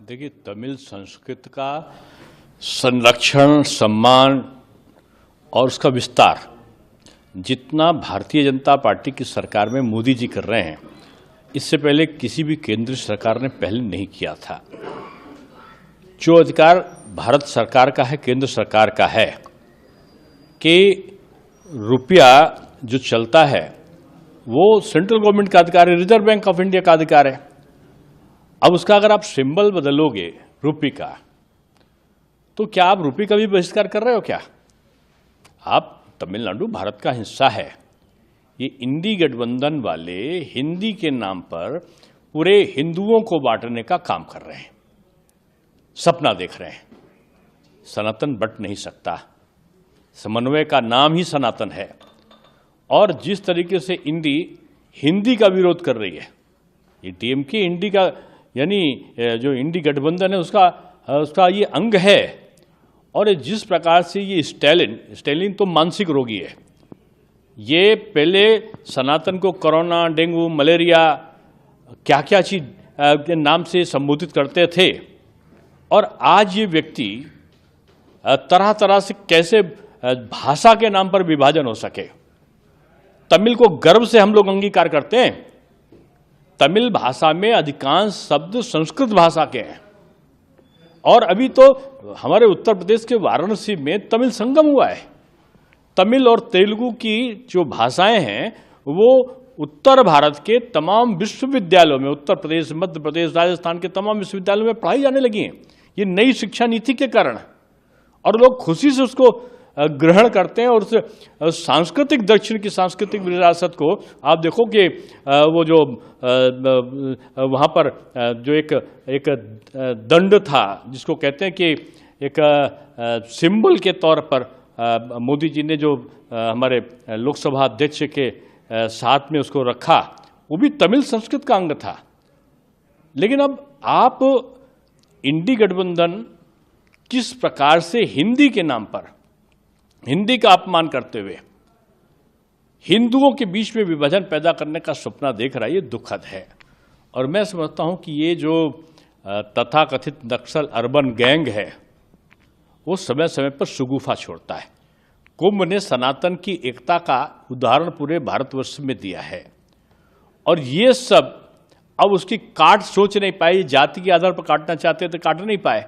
देखिए, तमिल संस्कृत का संरक्षण, सम्मान और उसका विस्तार जितना भारतीय जनता पार्टी की सरकार में मोदी जी कर रहे हैं, इससे पहले किसी भी केंद्रीय सरकार ने पहले नहीं किया था। जो अधिकार भारत सरकार का है, केंद्र सरकार का है कि रुपया जो चलता है वो सेंट्रल गवर्नमेंट का अधिकार है, रिजर्व बैंक ऑफ इंडिया का अधिकार है। अब उसका अगर आप सिंबल बदलोगे रुपये का, तो क्या आप रुपये का भी बहिष्कार कर रहे हो क्या? आप तमिलनाडु भारत का हिस्सा है। ये इंडी गठबंधन वाले हिंदी के नाम पर पूरे हिंदुओं को बांटने का काम कर रहे हैं, सपना देख रहे हैं। सनातन बट नहीं सकता, समन्वय का नाम ही सनातन है। और जिस तरीके से इंडी हिंदी का विरोध कर रही है, ये टीएमके इंडी का यानी जो इंडी गठबंधन है उसका ये अंग है। और जिस प्रकार से ये स्टालिन तो मानसिक रोगी है। ये पहले सनातन को कोरोना, डेंगू, मलेरिया क्या क्या चीज के नाम से संबोधित करते थे, और आज ये व्यक्ति तरह तरह से कैसे भाषा के नाम पर विभाजन हो सके। तमिल को गर्व से हम लोग अंगीकार करते हैं। तमिल भाषा में अधिकांश शब्द संस्कृत भाषा के हैं, और अभी तो हमारे उत्तर प्रदेश के वाराणसी में तमिल संगम हुआ है। तमिल और तेलुगु की जो भाषाएं हैं वो उत्तर भारत के तमाम विश्वविद्यालयों में, उत्तर प्रदेश, मध्य प्रदेश, राजस्थान के तमाम विश्वविद्यालयों में पढ़ाई जाने लगी हैं। ये नई शिक्षा नीति के कारण, और लोग खुशी से उसको ग्रहण करते हैं। और उस सांस्कृतिक दक्षिण की सांस्कृतिक विरासत को आप देखो कि वो जो वहाँ पर जो एक दंड था, जिसको कहते हैं कि एक सिंबल के तौर पर मोदी जी ने जो हमारे लोकसभा अध्यक्ष के साथ में उसको रखा, वो भी तमिल संस्कृत का अंग था। लेकिन अब आप इंडी गठबंधन किस प्रकार से हिंदी के नाम पर, हिंदी का अपमान करते हुए हिंदुओं के बीच में विभाजन पैदा करने का सपना देख रहा है, ये दुखद है। और मैं समझता हूं कि ये जो तथाकथित नक्सल अर्बन गैंग है, वो समय समय पर शगुफा छोड़ता है। कुंभ ने सनातन की एकता का उदाहरण पूरे भारतवर्ष में दिया है, और ये सब अब उसकी काट सोच नहीं पाए। जाति के आधार पर काटना चाहते तो काट नहीं पाए,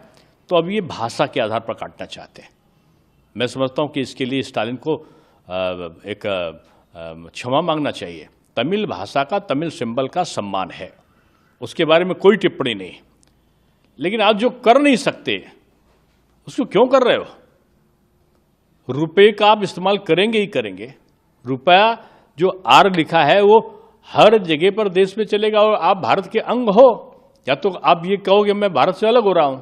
तो अब ये भाषा के आधार पर काटना चाहते हैं। मैं समझता हूं कि इसके लिए स्टालिन को एक क्षमा मांगना चाहिए। तमिल भाषा का, तमिल सिंबल का सम्मान है, उसके बारे में कोई टिप्पणी नहीं। लेकिन आप जो कर नहीं सकते उसको क्यों कर रहे हो? रुपए का आप इस्तेमाल करेंगे ही करेंगे। रुपया जो आर लिखा है वो हर जगह पर देश में चलेगा, और आप भारत के अंग हो, या तो आप ये कहोगे मैं भारत से अलग हो रहा हूं।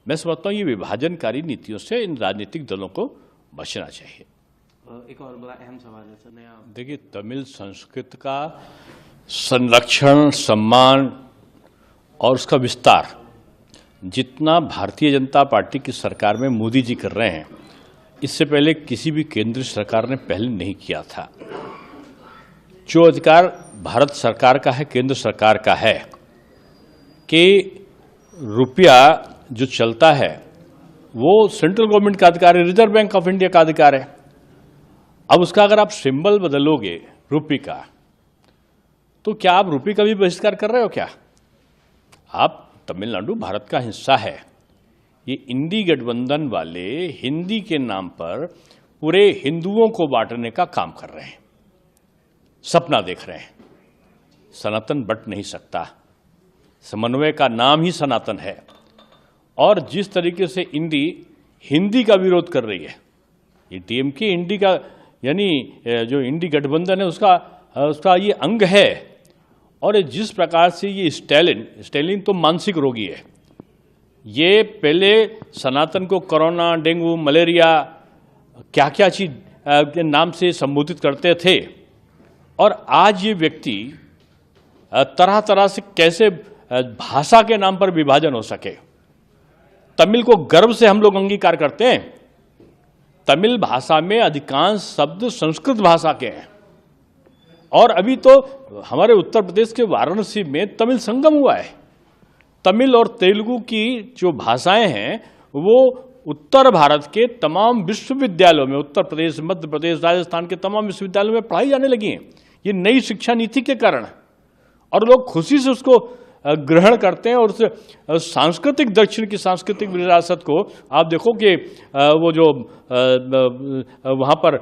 मैं समझता हूं ये विभाजनकारी नीतियों से इन राजनीतिक दलों को बचना चाहिए। एक और बड़ा अहम सवाल है सर, नया देखिए, तमिल संस्कृत का संरक्षण, सम्मान और उसका विस्तार जितना भारतीय जनता पार्टी की सरकार में मोदी जी कर रहे हैं, इससे पहले किसी भी केंद्रीय सरकार ने पहले नहीं किया था। जो अधिकार भारत सरकार का है, केंद्र सरकार का है कि रुपया जो चलता है वो सेंट्रल गवर्नमेंट का अधिकार है, रिजर्व बैंक ऑफ इंडिया का अधिकार है। अब उसका अगर आप सिंबल बदलोगे रुपये का, तो क्या आप रुपये का भी बहिष्कार कर रहे हो क्या? आप तमिलनाडु भारत का हिस्सा है। ये इंडी गठबंधन वाले हिंदी के नाम पर पूरे हिंदुओं को बांटने का काम कर रहे हैं, सपना देख रहे हैं। सनातन बट नहीं सकता, समन्वय का नाम ही सनातन है। और जिस तरीके से इंडी हिंदी का विरोध कर रही है, ये टीएमके इंडी का यानी जो इंडी गठबंधन है उसका ये अंग है। और जिस प्रकार से ये स्टालिन तो मानसिक रोगी है। ये पहले सनातन को कोरोना, डेंगू, मलेरिया क्या क्या चीज के नाम से संबोधित करते थे, और आज ये व्यक्ति तरह तरह से कैसे भाषा के नाम पर विभाजन हो सके। तमिल को गर्व से हम लोग अंगीकार करते हैं। तमिल भाषा में अधिकांश शब्द संस्कृत भाषा के हैं, और अभी तो हमारे उत्तर प्रदेश के वाराणसी में तमिल संगम हुआ है। तमिल और तेलुगु की जो भाषाएं हैं वो उत्तर भारत के तमाम विश्वविद्यालयों में, उत्तर प्रदेश, मध्य प्रदेश, राजस्थान के तमाम विश्वविद्यालयों में पढ़ाई जाने लगी हैं। ये नई शिक्षा नीति के कारण, और लोग खुशी से उसको ग्रहण करते हैं। और उस सांस्कृतिक दक्षिण की सांस्कृतिक विरासत को आप देखो कि वो जो वहाँ पर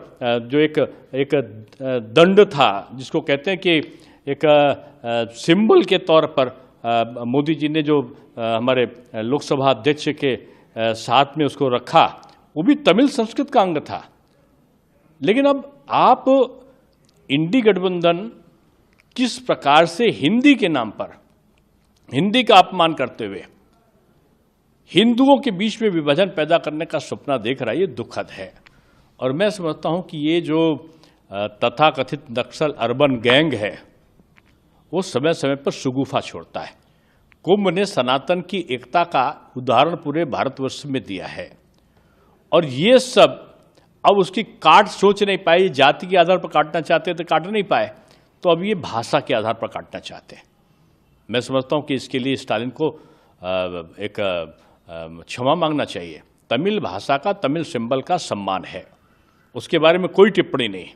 जो एक दंड था, जिसको कहते हैं कि एक सिंबल के तौर पर मोदी जी ने जो हमारे लोकसभा अध्यक्ष के साथ में उसको रखा, वो भी तमिल संस्कृत का अंग था। लेकिन अब आप इंडी गठबंधन किस प्रकार से हिंदी के नाम पर, हिंदी का अपमान करते हुए हिंदुओं के बीच में विभाजन पैदा करने का सपना देख रहा है, ये दुखद है। और मैं समझता हूं कि ये जो तथाकथित नक्सल अर्बन गैंग है वो समय समय पर शगुफा छोड़ता है। कुंभ ने सनातन की एकता का उदाहरण पूरे भारतवर्ष में दिया है, और ये सब अब उसकी काट सोच नहीं पाए। जाति के आधार पर काटना चाहते थे, काट नहीं पाए, तो अब ये भाषा के आधार पर काटना चाहते हैं। मैं समझता हूं कि इसके लिए स्टालिन को एक क्षमा मांगना चाहिए। तमिल भाषा का, तमिल सिंबल का सम्मान है, उसके बारे में कोई टिप्पणी नहीं।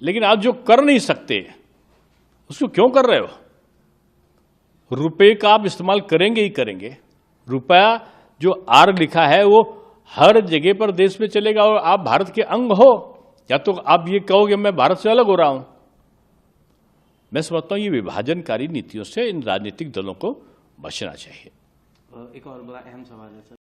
लेकिन आप जो कर नहीं सकते उसको क्यों कर रहे हो? रुपए का आप इस्तेमाल करेंगे ही करेंगे। रुपया जो आर लिखा है वो हर जगह पर देश में चलेगा, और आप भारत के अंग हो, या तो आप ये कहोगे मैं भारत से अलग हो रहा हूं। मैं समझता हूं ये विभाजनकारी नीतियों से इन राजनीतिक दलों को बचना चाहिए। एक और बड़ा अहम सवाल है सर।